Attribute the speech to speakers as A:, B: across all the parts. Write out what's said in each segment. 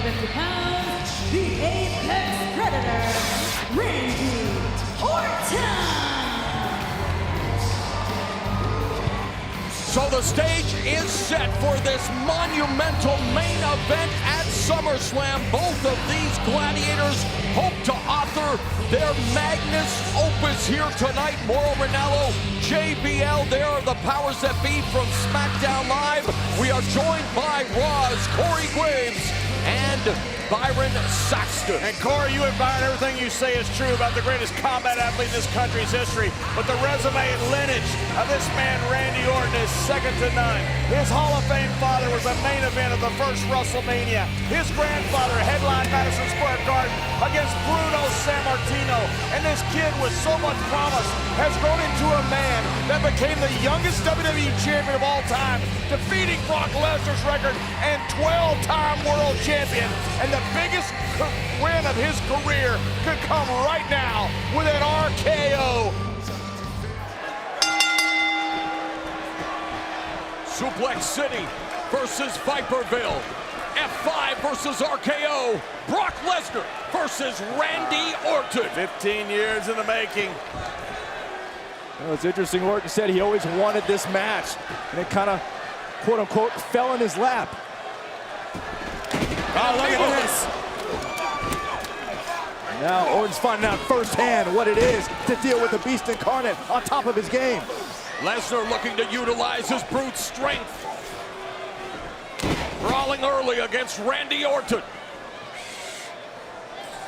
A: 150 pounds, the Apex Predator, Randy Orton!
B: So the stage is set for this monumental main event at SummerSlam. Both of these gladiators hope to author their magnus opus here tonight. Mauro Ranallo, JBL, they are the powers that be from SmackDown Live. We are joined by Raw's Corey Graves and Byron Saxton.
C: And Corey, you and Byron, everything you say is true about the greatest combat athlete in this country's history. But the resume and lineage of this man, Randy Orton, is second to none. His Hall of Fame father was a main event of the first WrestleMania. His grandfather headlined Madison Square Garden against Bruno Sammartino. And this kid with so much promise has grown into a man that became the youngest WWE champion of all time, defeating Brock Lesnar's record and 12-time world champion. And the biggest win of his career could come right now with an RKO.
B: Suplex City versus Viperville. F5 versus RKO. Brock Lesnar versus Randy Orton.
C: 15 years in the making.
D: Well, it's interesting, Orton said he always wanted this match, and it kind of, quote-unquote, fell in his lap.
C: Oh, look at this.
D: Now Orton's finding out firsthand what it is to deal with the Beast Incarnate on top of his game.
B: Lesnar looking to utilize his brute strength. Brawling early against Randy Orton.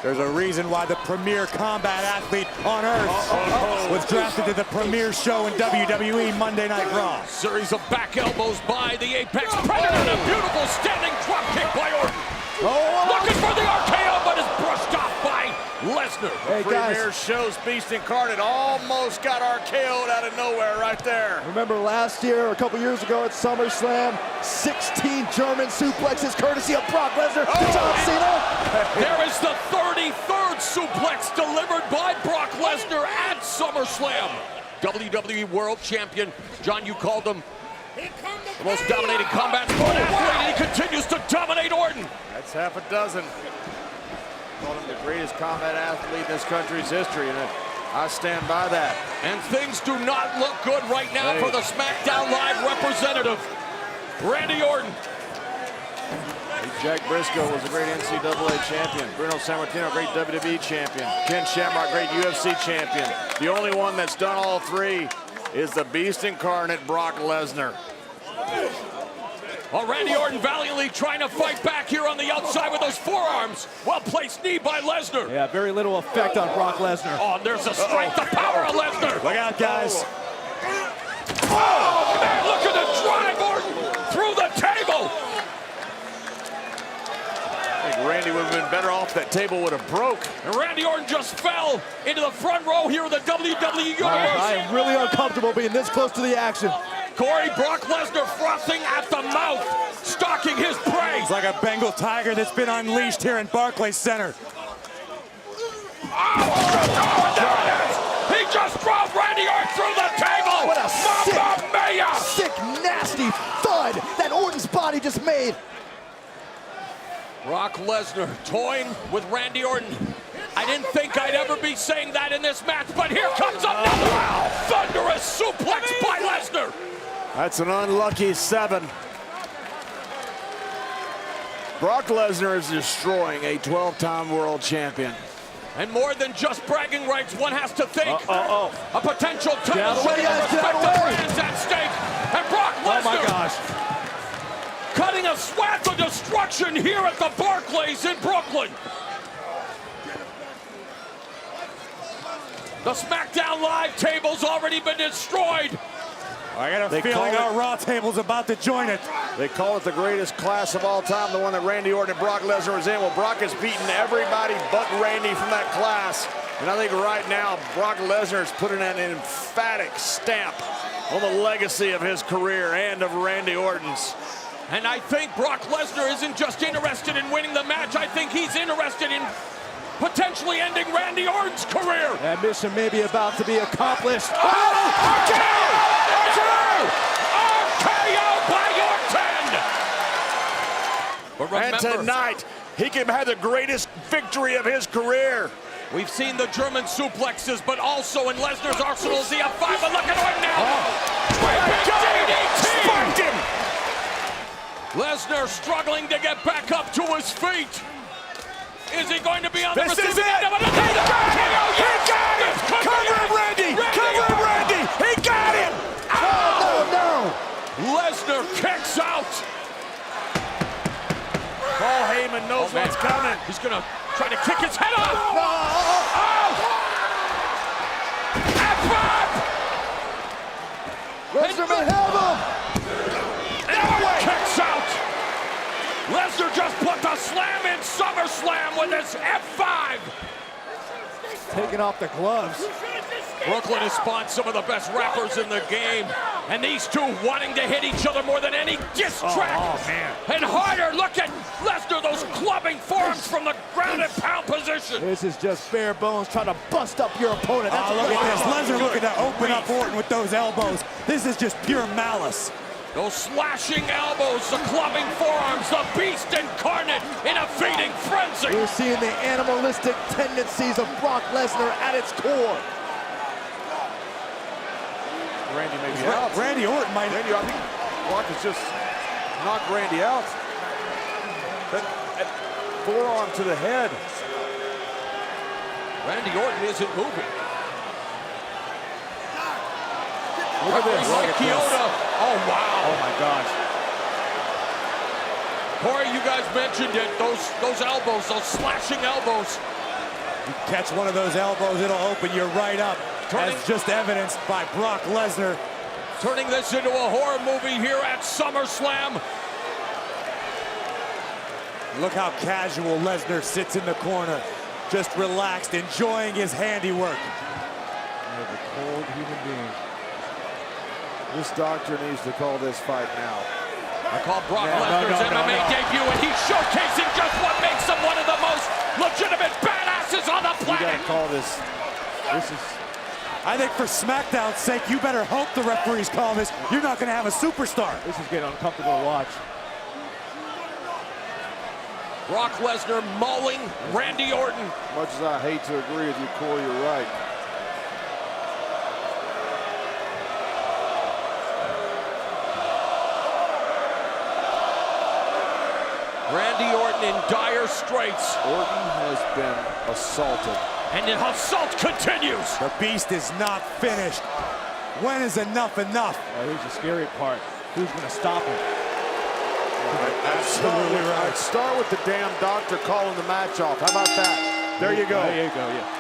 E: There's a reason why the premier combat athlete on earth was drafted to the premier show in WWE Monday Night Raw.
B: Series of back elbows by the Apex Predator and a beautiful standing drop kick by Orton. Looking for the RKO, but is brushed off by Lesnar.
D: Hey, guys.
C: Premier show's Beast Incarnate almost got RKO'd out of nowhere right there.
D: Remember last year, or a couple years ago at SummerSlam, 16 German suplexes courtesy of Brock Lesnar to John Cena.
B: There is the 33rd suplex delivered by Brock Lesnar at SummerSlam. WWE World Champion. John, you called him the most dominating combat sport athlete, and he continues to dominate Orton.
C: That's half a dozen. Called him the greatest combat athlete in this country's history, and I stand by that.
B: And things do not look good right now for the SmackDown Live representative, Randy Orton.
C: Jack Briscoe was a great NCAA champion. Bruno Sammartino, great WWE champion. Ken Shamrock, great UFC champion. The only one that's done all three is the Beast Incarnate, Brock Lesnar.
B: Well, Randy Orton valiantly trying to fight back here on the outside with those forearms. Well-placed knee by Lesnar.
D: Yeah, very little effect on Brock Lesnar.
B: Oh, and there's the strength, the power of Lesnar.
E: Look out, guys.
B: Oh, man, look at the drive, Orton, through the table.
C: I think Randy would have been better off that table would have broke.
B: And Randy Orton just fell into the front row here of the WWE Universe.
D: I am really uncomfortable being this close to the action.
B: Corey, Brock Lesnar frothing at the mouth, stalking his prey.
E: It's like a Bengal tiger that's been unleashed here in Barclays Center.
B: He just drove Randy Orton through the table.
D: What a
B: Mamma mia!
D: sick, nasty thud that Orton's body just made.
B: Brock Lesnar toying with Randy Orton. I didn't think I'd ever be saying that in this match, but here comes another thunderous suplex by Lesnar.
C: That's an unlucky 7. Brock Lesnar is destroying a 12-time world champion.
B: And more than just bragging rights, one has to think a potential title
D: Get out of the way,
B: shot
D: guys,
B: of
D: get out of the
B: respective
D: way.
B: brands at stake. And Brock Lesnar
D: Oh my gosh.
B: cutting a swath of destruction here at the Barclays in Brooklyn. The SmackDown Live table's already been destroyed.
E: I got a feeling our Raw table's about to join it.
C: They call it the greatest class of all time, the one that Randy Orton and Brock Lesnar was in. Well, Brock has beaten everybody but Randy from that class. And I think right now, Brock Lesnar is putting an emphatic stamp on the legacy of his career and of Randy Orton's.
B: And I think Brock Lesnar isn't just interested in winning the match. I think he's interested in potentially ending Randy Orton's career.
D: That mission may be about to be accomplished.
B: RKO by Orton! But
C: And
B: remember,
C: tonight, he can have the greatest victory of his career.
B: We've seen the German suplexes, but also in Lesnar's arsenal is the F5. But look at him now! DDT!
C: Spiked him!
B: Lesnar struggling to get back up to his feet. Is he going to be on the
C: This is
B: receiving
C: it!
B: end of another?
C: He got him! He got him! Cover him, Randy! Cover him, Randy! He got him!
D: No.
B: Lesnar kicks out.
C: Paul Heyman knows what's coming.
B: He's gonna try to kick his head off. F5!
D: Lesnar may have him.
B: Kicks out. Lesnar just put the slam in SummerSlam with his F5.
D: Taking off the gloves.
B: Brooklyn has spawned some of the best rappers in the game. And these two wanting to hit each other more than any diss track.
C: Oh, man.
B: And harder. Look at Lesnar, those clubbing forearms from the ground and pound position.
D: This is just bare bones trying to bust up your opponent. That's
E: Look at this. Lesnar
C: Good
E: looking to open up
C: grief.
E: Orton with those elbows. This is just pure malice.
B: Those slashing elbows, the clubbing forearms, the beast incarnate in a feeding frenzy.
D: We're seeing the animalistic tendencies of Brock Lesnar at its core.
C: Randy may be out.
E: Randy Orton might.
C: Randy, I think Brock has just knocked Randy out. That forearm to the head.
B: Randy Orton isn't moving.
C: Look at this. Look at this.
B: Kyoto. Oh, wow.
C: Oh my gosh.
B: Corey, you guys mentioned it. Those elbows, those slashing elbows.
E: You catch one of those elbows, it'll open you right up.
B: Turning-
E: As just evidenced by Brock Lesnar.
B: Turning this into a horror movie here at SummerSlam.
E: Look how casual Lesnar sits in the corner. Just relaxed, enjoying his handiwork.
D: He's a cold human being. This doctor needs to call this fight now.
B: I call Brock
C: No,
B: Lesnar's
C: no, no,
B: MMA
C: no.
B: debut, and he's showcasing just what makes him one of the most legitimate badasses on the
D: You
B: planet.
D: gotta call this. This is.
E: I think for SmackDown's sake, you better hope the referees call this. You're not going to have a superstar.
D: This is getting uncomfortable to watch.
B: Brock Lesnar mauling Randy Orton.
D: Much as I hate to agree with you, Corey, you're right.
B: Randy Orton in dire straits.
D: Orton has been assaulted.
B: And the assault continues.
E: The beast is not finished. When is enough enough?
D: Here's the scary part. Who's gonna stop him?
E: Absolutely right.
D: Start with the damn doctor calling the match off. How about that? There you go.
E: There you go, yeah.